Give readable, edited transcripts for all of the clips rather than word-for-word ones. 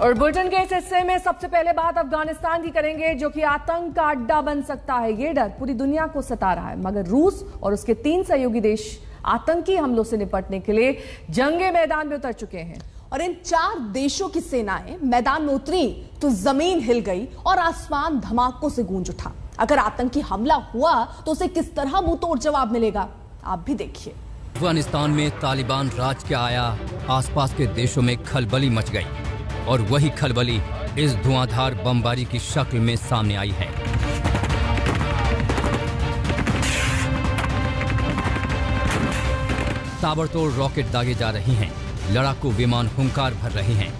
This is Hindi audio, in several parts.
और बुलेटिन के इस हिस्से में सबसे पहले बात अफगानिस्तान की करेंगे, जो कि आतंक का अड्डा बन सकता है। ये डर पूरी दुनिया को सता रहा है, मगर रूस और उसके 3 सहयोगी देश आतंकी हमलों से निपटने के लिए जंगे मैदान में उतर चुके हैं। और इन 4 देशों की सेनाएं मैदान में उतरी तो जमीन हिल गई और आसमान धमाकों से गूंज उठा। अगर आतंकी हमला हुआ तो उसे किस तरह मुंह तोड़ जवाब मिलेगा, आप भी देखिए। अफगानिस्तान में तालिबान राज के आया, आसपास के देशों में खलबली मच गई और वही खलबली इस धुआंधार बमबारी की शक्ल में सामने आई है। ताबड़तोड़ रॉकेट दागे जा रही हैं, लड़ाकू विमान हुंकार भर रहे हैं,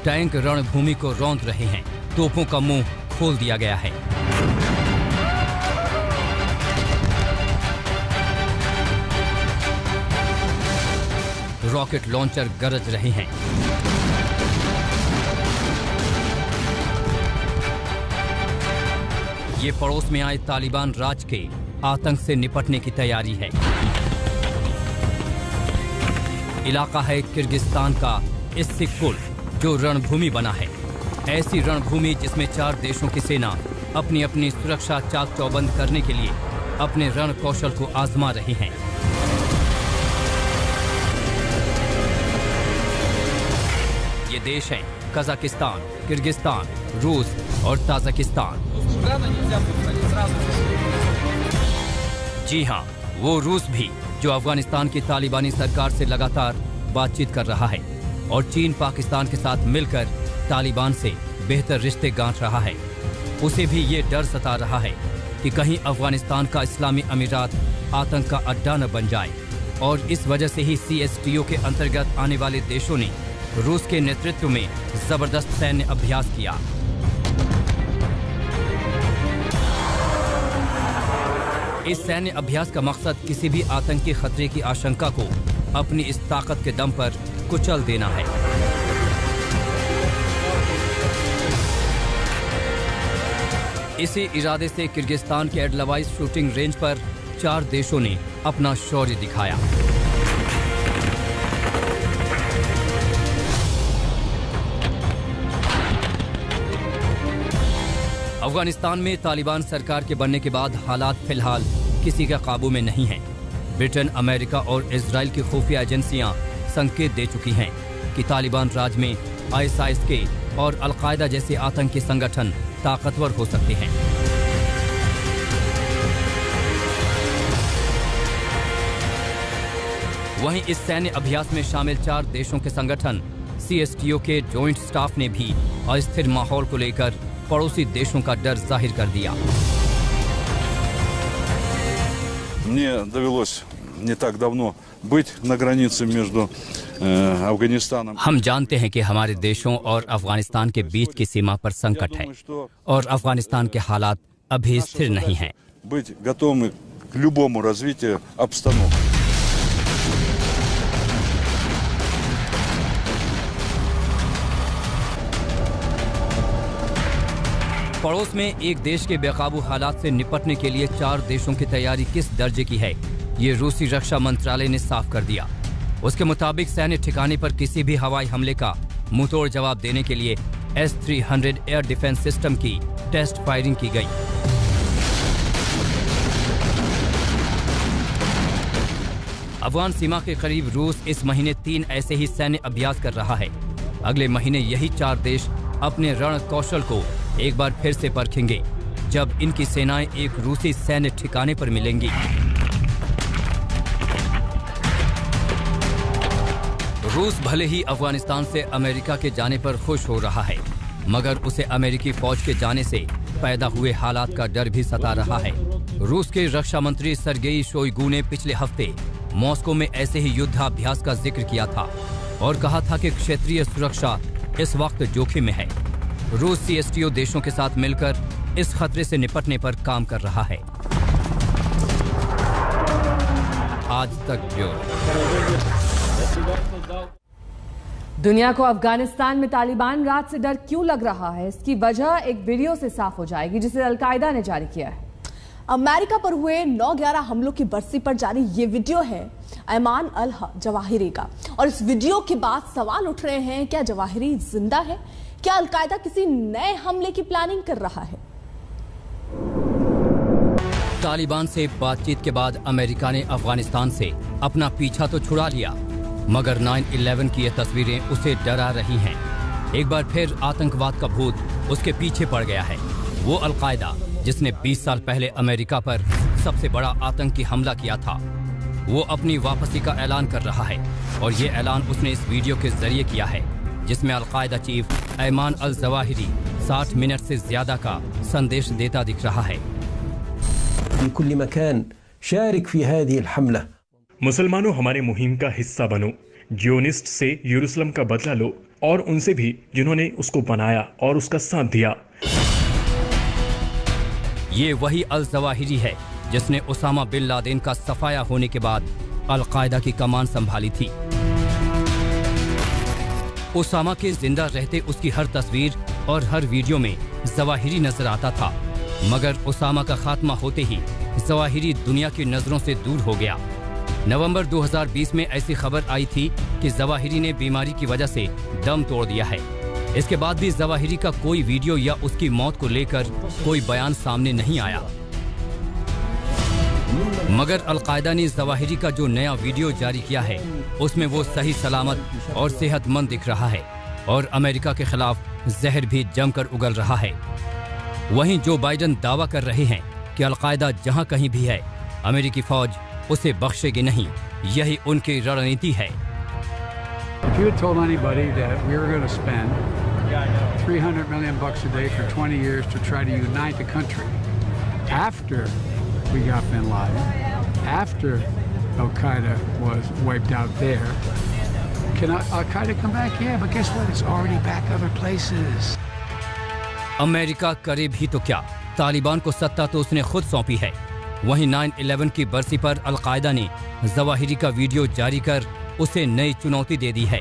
टैंक रणभूमि को रौंद रहे हैं, तोपों का मुंह खोल दिया गया है। रॉकेट लॉन्चर गरज रहे हैं। ये पड़ोस में आए तालिबान राज के आतंक से निपटने की तैयारी है। इलाका है किर्गिस्तान का इस्सिक-कुल, जो रणभूमि बना है। ऐसी रणभूमि जिसमें 4 देशों की सेना अपनी अपनी सुरक्षा चाक चौबंद करने के लिए अपने रण कौशल को आजमा रही हैं। ये देश हैं कजाकिस्तान, किर्गिस्तान, रूस और ताजिकिस्तान। जी हां, वो रूस भी जो अफगानिस्तान की तालिबानी सरकार से लगातार बातचीत कर रहा है और चीन पाकिस्तान के साथ मिलकर तालिबान से बेहतर रिश्ते गांठ रहा है। उसे भी ये डर सता रहा है कि कहीं अफगानिस्तान का इस्लामी अमीरात आतंक का अड्डा न बन जाए, और इस वजह से ही CSTO के अंतर्गत आने वाले देशों ने रूस के नेतृत्व में जबरदस्त सैन्य अभ्यास किया। इस सैन्य अभ्यास का मकसद किसी भी आतंकी खतरे की आशंका को अपनी इस ताकत के दम पर कुचल देना है। इसी इरादे से किर्गिस्तान के एडलवाइस शूटिंग रेंज पर 4 देशों ने अपना शौर्य दिखाया। अफगानिस्तान में तालिबान सरकार के बनने के बाद हालात फिलहाल किसी के काबू में नहीं हैं। ब्रिटेन, अमेरिका और इजराइल की खुफिया एजेंसियां संकेत दे चुकी हैं कि तालिबान राज में ISIS और अल-कायदा जैसे आतंकी संगठन ताकतवर हो सकते हैं। वहीं इस सैन्य अभ्यास में शामिल 4 देशों के संगठन CSTO के जॉइंट स्टाफ ने भी अस्थिर माहौल को लेकर पड़ोसी देशों का डर जाहिर कर दिया। Мне довелось не так давно быть на границе между Афганистаном। हम जानते हैं कि हमारे देशों और अफगानिस्तान के बीच की सीमा पर संकट है और अफगानिस्तान के हालात अभी स्थिर नहीं हैं। Быть готовыми к любому развитию обстановки। पड़ोस में एक देश के बेकाबू हालात से निपटने के लिए 4 देशों की तैयारी किस दर्जे की है, ये रूसी रक्षा मंत्रालय ने साफ कर दिया। उसके मुताबिक सैन्य ठिकाने पर किसी भी हवाई हमले का मुंहतोड़ जवाब देने के लिए S-300 एयर डिफेंस सिस्टम की टेस्ट फायरिंग की गई। अफगान सीमा के करीब रूस इस महीने 3 ऐसे ही सैन्य अभ्यास कर रहा है। अगले महीने यही 4 देश अपने रण कौशल को एक बार फिर से परखेंगे, जब इनकी सेनाएं एक रूसी सैन्य ठिकाने पर मिलेंगी। रूस भले ही अफगानिस्तान से अमेरिका के जाने पर खुश हो रहा है, मगर उसे अमेरिकी फौज के जाने से पैदा हुए हालात का डर भी सता रहा है। रूस के रक्षा मंत्री सर्गेई शोइगु ने पिछले हफ्ते मॉस्को में ऐसे ही युद्धाभ्यास का जिक्र किया था और कहा था कि क्षेत्रीय सुरक्षा इस वक्त जोखिम में है। रूस CSTO देशों के साथ मिलकर इस खतरे से निपटने पर काम कर रहा है। आज तक दुनिया को अफगानिस्तान में तालिबान राज से डर क्यों लग रहा है, इसकी वजह एक वीडियो से साफ हो जाएगी जिसे अल-कायदा ने जारी किया है। अमेरिका पर हुए 9/11 हमलों की बरसी पर जारी ये वीडियो है ऐमान अल जवाहिरी का, और इस वीडियो के बाद सवाल उठ रहे हैं, क्या जवाहिरी जिंदा है क्या अलकायदा किसी नए हमले की प्लानिंग कर रहा है? तालिबान से बातचीत के बाद अमेरिका ने अफगानिस्तान से अपना पीछा तो छुड़ा लिया, मगर 9/11 की ये तस्वीरें उसे डरा रही हैं। एक बार फिर आतंकवाद का भूत उसके पीछे पड़ गया है। वो अलकायदा जिसने 20 साल पहले अमेरिका पर सबसे बड़ा आतंकी हमला किया था, वो अपनी वापसी का ऐलान कर रहा है। और ये ऐलान उसने इस वीडियो के जरिए किया है, जिसमें Al Qaeda chief Ayman al Zawahiri 60 minute से ज्यादा का संदेश देता दिख रहा है। मुसलमानों, हमारे मुहिम का हिस्सा बनो, जियोनिस्ट से यरूशलेम का बदला लो, और उनसे भी जिन्होंने उसको बनाया और उसका साथ दिया। ये वही अल जवाहिरी है जिसने उसामा बिन लादेन का सफाया होने के बाद अलकायदा की कमान संभाली थी। उसामा के जिंदा रहते उसकी हर तस्वीर और हर वीडियो में जवाहिरी नजर आता था, मगर उसामा का खात्मा होते ही जवाहिरी दुनिया की नजरों से दूर हो गया। नवंबर 2020 में ऐसी खबर आई थी कि जवाहिरी ने बीमारी की वजह से दम तोड़ दिया है। इसके बाद भी जवाहिरी का कोई वीडियो या उसकी मौत को लेकर कोई बयान सामने नहीं आया। मगर अलकायदा ने जवाहिरी का जो नया वीडियो जारी किया है, उसमें वो सही सलामत और सेहतमंद दिख रहा है और अमेरिका के खिलाफ जहर भी जमकर उगल रहा है। वहीं जो बाइडन दावा कर रहे हैं कि अलकायदा जहां कहीं भी है, अमेरिकी फौज उसे बख्शेगी नहीं। यही उनकी रणनीति है। If you had told anybody that we were going to spend $300 million a day for 20 years to try to unite the country after we got bin Laden, after Al-Qaeda was wiped out there, can Al-Qaeda come back? Yeah, but guess what? It's already back other places. America करे भी तो क्या, तालिबान को सत्ता तो उसने खुद सौंपी है। वहीं 9/11 की बरसी पर अलकायदा ने जवाहिरी का वीडियो जारी कर उसे नई चुनौती दे दी है।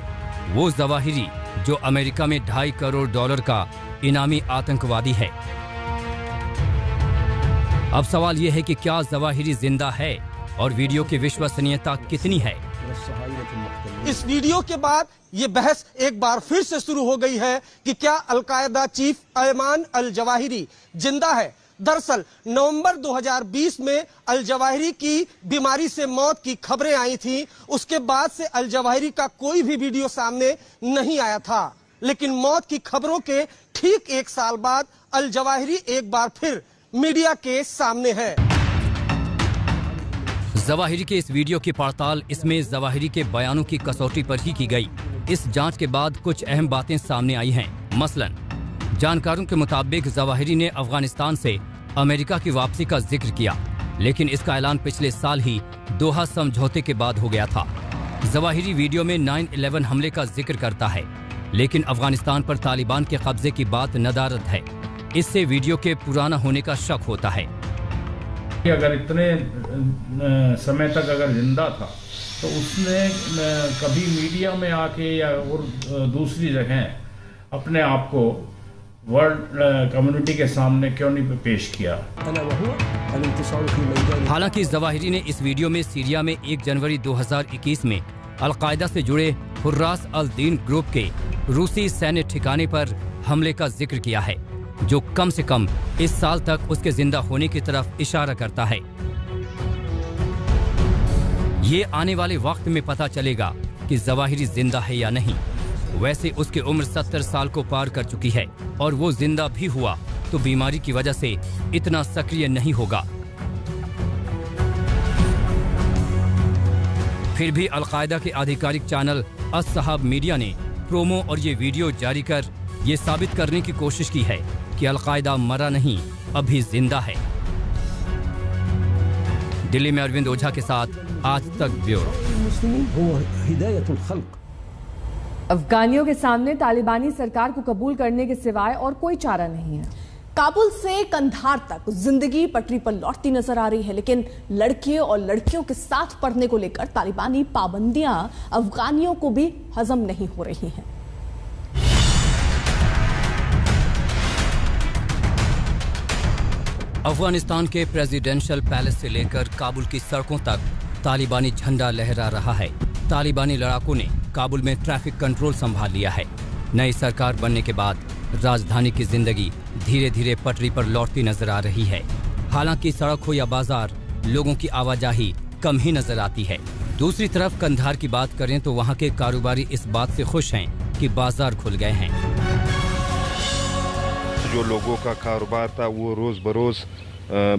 वो जवाहिरी जो अमेरिका में $2.5 करोड़ का इनामी आतंकवादी है। अब सवाल यह है कि क्या जवाहिरी जिंदा है और वीडियो की विश्वसनीयता कितनी है। इस वीडियो के बाद ये बहस एक बार फिर से शुरू हो गई है कि क्या Al Qaeda chief Ayman al Zawahiri जिंदा है। दरअसल नवंबर 2020 में अल जवाहिरी की बीमारी से मौत की खबरें आई थी। उसके बाद से अल जवाहिरी का कोई भी वीडियो सामने नहीं आया था, लेकिन मौत की खबरों के ठीक 1 साल बाद अल जवाहिरी एक बार फिर मीडिया के सामने है। जवाहिरी के इस वीडियो की पड़ताल इसमें जवाहिरी के बयानों की कसौटी पर ही की गई। इस जांच के बाद कुछ अहम बातें सामने आई हैं। मसलन जानकारों के मुताबिक जवाहिरी ने अफगानिस्तान से अमेरिका की वापसी का जिक्र किया, लेकिन इसका ऐलान पिछले साल ही दोहा समझौते के बाद हो गया था। जवाहिरी वीडियो में 9/11 हमले का जिक्र करता है, लेकिन अफगानिस्तान पर तालिबान के कब्जे की बात नदारद है। इससे वीडियो के पुराना होने का शक होता है। अगर इतने समय तक अगर जिंदा था तो उसने कभी मीडिया में आके या और दूसरी जगह अपने आप को वर्ल्ड कम्युनिटी के सामने क्यों नहीं पेश किया। हालांकि जवाहिरी ने इस वीडियो में सीरिया में 1 जनवरी 2021 में अलकायदा से जुड़े हुर्रास अल दीन ग्रुप के रूसी सैन्य ठिकाने पर हमले का जिक्र किया है, जो कम से कम इस साल तक उसके जिंदा होने की तरफ इशारा करता है। ये आने वाले वक्त में पता चलेगा कि जवाहिरी जिंदा है या नहीं। वैसे उसकी उम्र 70 साल को पार कर चुकी है और वो जिंदा भी हुआ तो बीमारी की वजह से इतना सक्रिय नहीं होगा। फिर भी अलकायदा के आधिकारिक चैनल अस-सहाब मीडिया ने प्रोमो और ये वीडियो जारी कर ये साबित करने की कोशिश की है कि अलकायदा मरा नहीं, अभी जिंदा है। दिल्ली में अरविंद ओझा के साथ आज तक ब्यूरो। अफगानियों के सामने तालिबानी सरकार को कबूल करने के सिवाय और कोई चारा नहीं है। काबुल से कंधार तक जिंदगी पटरी पर लौटती नजर आ रही है, लेकिन लड़के और लड़कियों के साथ पढ़ने को लेकर तालिबानी पाबंदियां अफगानियों को भी हजम नहीं हो रही हैं। अफगानिस्तान के प्रेसिडेंशियल पैलेस से लेकर काबुल की सड़कों तक तालिबानी झंडा लहरा रहा है। तालिबानी लड़ाकों ने काबुल में ट्रैफिक कंट्रोल संभाल लिया है। नई सरकार बनने के बाद राजधानी की जिंदगी धीरे धीरे पटरी पर लौटती नजर आ रही है। हालांकि सड़क हो या बाजार, लोगों की आवाजाही कम ही नजर आती है। दूसरी तरफ कंधार की बात करें तो वहां के कारोबारी इस बात से खुश हैं कि बाजार खुल गए हैं। जो लोगों का कारोबार था वो रोज बरोज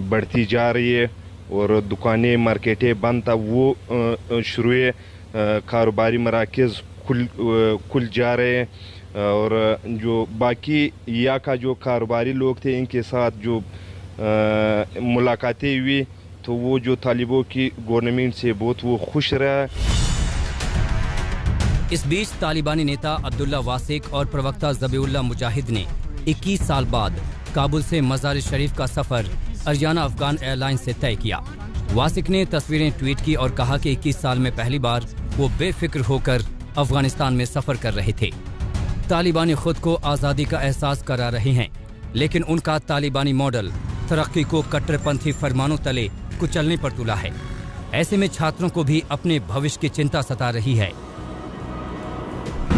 बढ़ती जा रही है और दुकानें मार्केटें बंद था वो शुरू कारोबारी मराकज़ खुल जा रहे हैं और जो बाकी या का जो कारोबारी लोग थे इनके साथ जो मुलाकातें हुई तो वो जो तालिबों की गवर्नमेंट से बहुत वो खुश रहा है। इस बीच तालिबानी नेता अब्दुल्ला वासिक और प्रवक्ता ज़बीउल्लाह मुजाहिद ने 21 साल बाद काबुल से मज़ार शरीफ का सफर अरियाना अफगान एयरलाइंस से तय किया। वासिक ने तस्वीरें ट्वीट की और कहा कि 21 साल में पहली बार वो बेफिक्र होकर अफगानिस्तान में सफर कर रहे थे। तालिबानी खुद को आज़ादी का एहसास करा रहे हैं, लेकिन उनका तालिबानी मॉडल तरक्की को कट्टरपंथी फरमानों तले कुचलने पर तुला है। ऐसे में छात्रों को भी अपने भविष्य की चिंता सता रही है।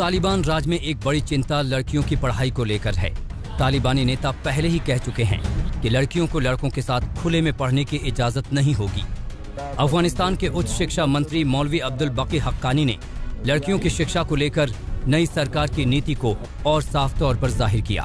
तालिबान राज में एक बड़ी चिंता लड़कियों की पढ़ाई को लेकर है। तालिबानी नेता पहले ही कह चुके हैं कि लड़कियों को लड़कों के साथ खुले में पढ़ने की इजाजत नहीं होगी। अफगानिस्तान के उच्च शिक्षा मंत्री मौलवी अब्दुल बकी हक्कानी ने लड़कियों की शिक्षा को लेकर नई सरकार की नीति को और साफ तौर पर जाहिर किया।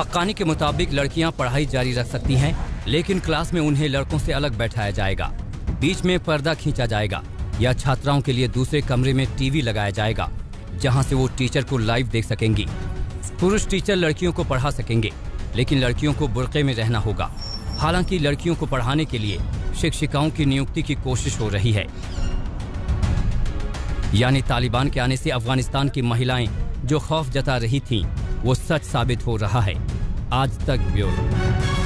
हक्कानी के मुताबिक लड़कियां पढ़ाई जारी रख सकती हैं, लेकिन क्लास में उन्हें लड़कों से अलग बैठाया जाएगा, बीच में पर्दा खींचा जाएगा या छात्राओं के लिए दूसरे कमरे में टीवी लगाया जाएगा जहां से वो टीचर को लाइव देख सकेंगी। पुरुष टीचर लड़कियों को पढ़ा सकेंगे, लेकिन लड़कियों को बुर्के में रहना होगा। हालांकि लड़कियों को पढ़ाने के लिए शिक्षिकाओं की नियुक्ति की कोशिश हो रही है। यानी तालिबान के आने से अफगानिस्तान की महिलाएं जो खौफ जता रही थीं, वो सच साबित हो रहा है। आज तक ब्यूरो।